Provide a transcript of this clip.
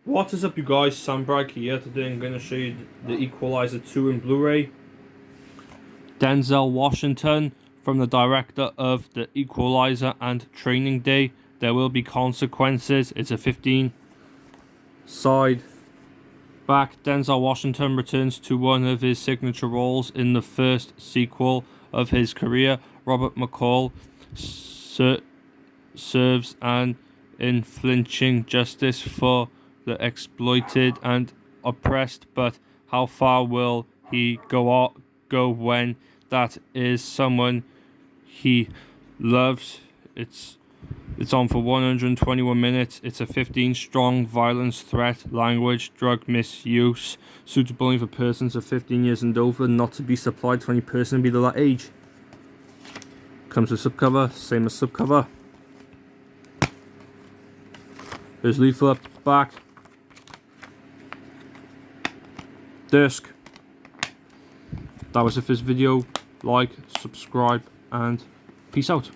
What is up, you guys? Sam Bragg here. Today I'm going to show you the Equalizer 2 in Blu-ray. Denzel Washington, from the director of The Equalizer and Training Day. There Will Be Consequences. It's a 15 side back. Denzel Washington returns to one of his signature roles in the first sequel of his career. Robert McCall serves an unflinching justice for the exploited and oppressed, but how far will he go when that is someone he loves? It's on for 121 minutes. It's a 15 strong violence, threat, language, drug misuse, suitable only for persons of 15 years and over, not to be supplied to any person below that age. Comes with subcover, same as subcover. There's leaflet, back, disc. That was it for this video. Like, subscribe, and peace out.